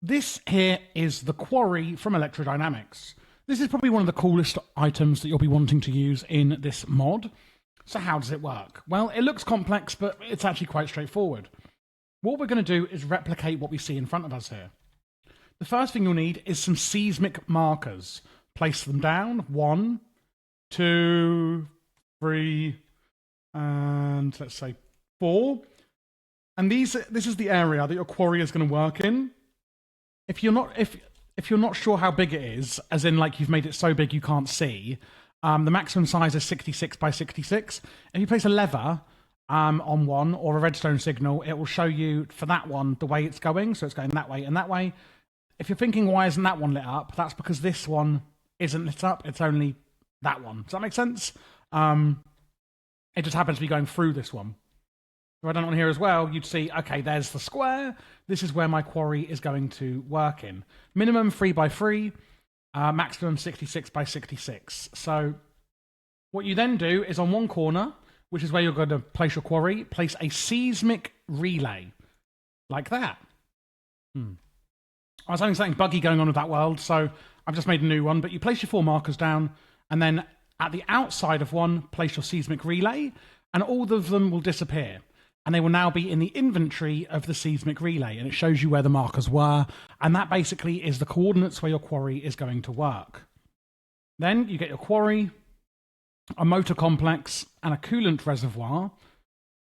This here is the Quarry from Electrodynamics. This is probably one of the coolest items that you'll be wanting to use in this mod. So how does it work? Well, it looks complex, but it's actually quite straightforward. What we're going to do is replicate what we see in front of us here. The first thing you'll need is some seismic markers. Place them down. 1, 2, 3, and let's say 4. And this is the area that your quarry is going to work in. If you're not sure how big it is, as in like you've made it so big you can't see, the maximum size is 66 by 66. If you place a lever on one or a redstone signal, it will show you for that one the way it's going. So it's going that way and that way. If you're thinking, why isn't that one lit up? That's because this one isn't lit up. It's only that one. Does that make sense? It just happens to be going through this one. If I done it on here as well, you'd see, okay, there's the square. This is where my quarry is going to work in. Minimum 3 by 3, maximum 66 by 66. So what you then do is on one corner, which is where you're going to place your quarry, place a seismic relay. Like that. I was having something buggy going on with that world, so I've just made a new one. But you place your 4 markers down, and then at the outside of one, place your seismic relay, and all of them will disappear. And they will now be in the inventory of the seismic relay, and it shows you where the markers were, and that basically is the coordinates where your quarry is going to work. Then you get your quarry, a motor complex, and a coolant reservoir,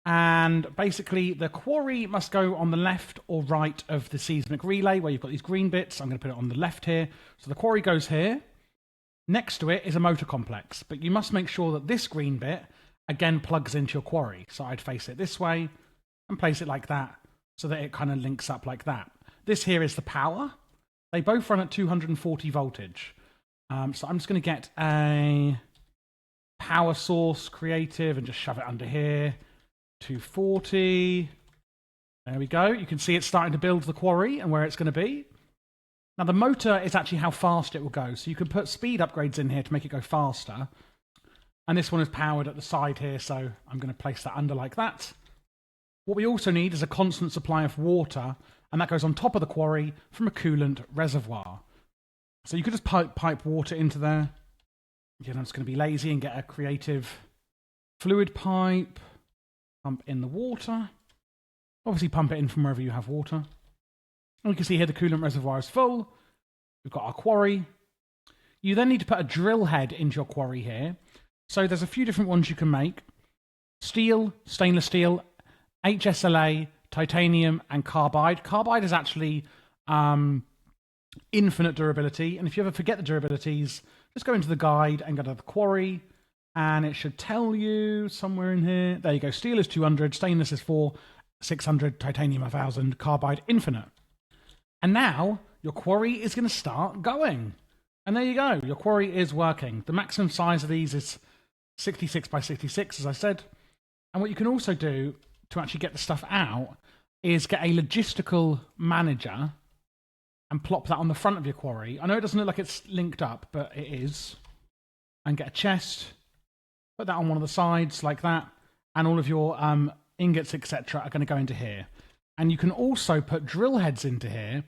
and basically the quarry must go on the left or right of the seismic relay, where you've got these green bits. I'm going to put it on the left here. So the quarry goes here. Next to it is a motor complex, but you must make sure that this green bit again plugs into your quarry. So I'd face it this way and place it like that so that it kind of links up like that. This here is the power. They both run at 240 voltage. So I'm just going to get a power source creative and just shove it under here. 240. There we go. You can see it's starting to build the quarry and where it's going to be. Now the motor is actually how fast it will go. So you can put speed upgrades in here to make it go faster. And this one is powered at the side here, so I'm going to place that under like that. What we also need is a constant supply of water, and that goes on top of the quarry from a coolant reservoir. So you could just pipe water into there. Again, I'm just going to be lazy and get a creative fluid pipe. Pump in the water. Obviously pump it in from wherever you have water. And we can see here the coolant reservoir is full. We've got our quarry. You then need to put a drill head into your quarry here. So there's a few different ones you can make. Steel, stainless steel, HSLA, titanium, and carbide. Carbide is actually infinite durability. And if you ever forget the durabilities, just go into the guide and go to the quarry. And it should tell you somewhere in here. There you go. Steel is 200, stainless is 4, 600, titanium 1000, carbide infinite. And now your quarry is going to start going. And there you go. Your quarry is working. The maximum size of these is 66 by 66, as I said. And what you can also do to actually get the stuff out is get a logistical manager and plop that on the front of your quarry. I know it doesn't look like it's linked up, but it is. And get a chest, put that on one of the sides like that, and all of your ingots, etc. are going to go into here. And you can also put drill heads into here,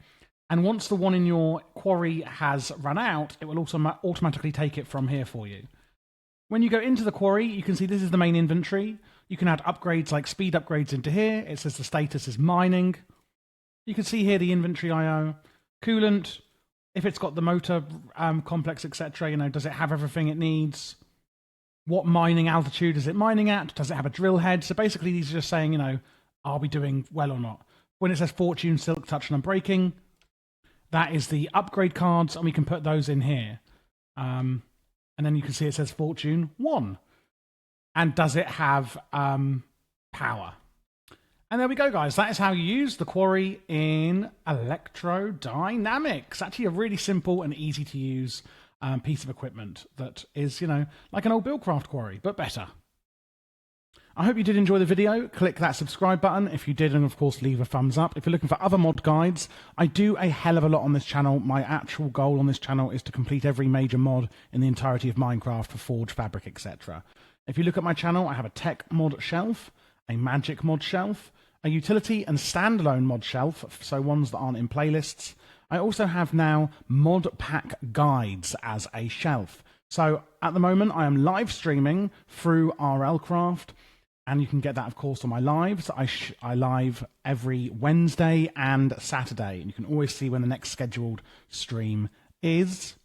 and once the one in your quarry has run out, it will also automatically take it from here for you. When you go into the quarry, you can see this is the main inventory. You can add upgrades like speed upgrades into here. It says the status is mining. You can see here the inventory IO, coolant, if it's got the motor complex, etc. Does it have everything it needs? What mining altitude is it mining at? Does it have a drill head? So basically these are just saying, are we doing well or not? When it says fortune, silk touch, and unbreaking, that is the upgrade cards, and we can put those in here. And then you can see it says Fortune 1. And does it have power? And there we go, guys. That is how you use the quarry in Electrodynamics. Actually, a really simple and easy to use piece of equipment that is, like an old Buildcraft quarry, but better. I hope you did enjoy the video. Click that subscribe button if you did, and of course leave a thumbs up. If you're looking for other mod guides, I do a hell of a lot on this channel. My actual goal on this channel is to complete every major mod in the entirety of Minecraft for Forge, Fabric, etc. If you look at my channel, I have a tech mod shelf, a magic mod shelf, a utility and standalone mod shelf, so ones that aren't in playlists, I also have now mod pack guides as a shelf. So at the moment, I am live streaming through RLcraft, and you can get that, of course, on my lives. I live every Wednesday and Saturday, and you can always see when the next scheduled stream is.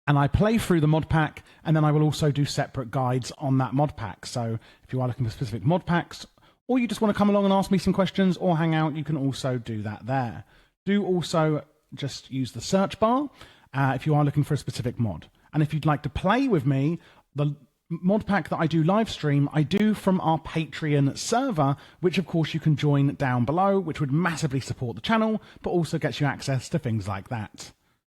And I play through the mod pack, and then I will also do separate guides on that mod pack. So if you are looking for specific mod packs, or you just want to come along and ask me some questions or hang out, you can also do that there. Do also just use the search bar if you are looking for a specific mod. And if you'd like to play with me, the mod pack that I do live stream, I do from our Patreon server, which of course you can join down below, which would massively support the channel, but also gets you access to things like that.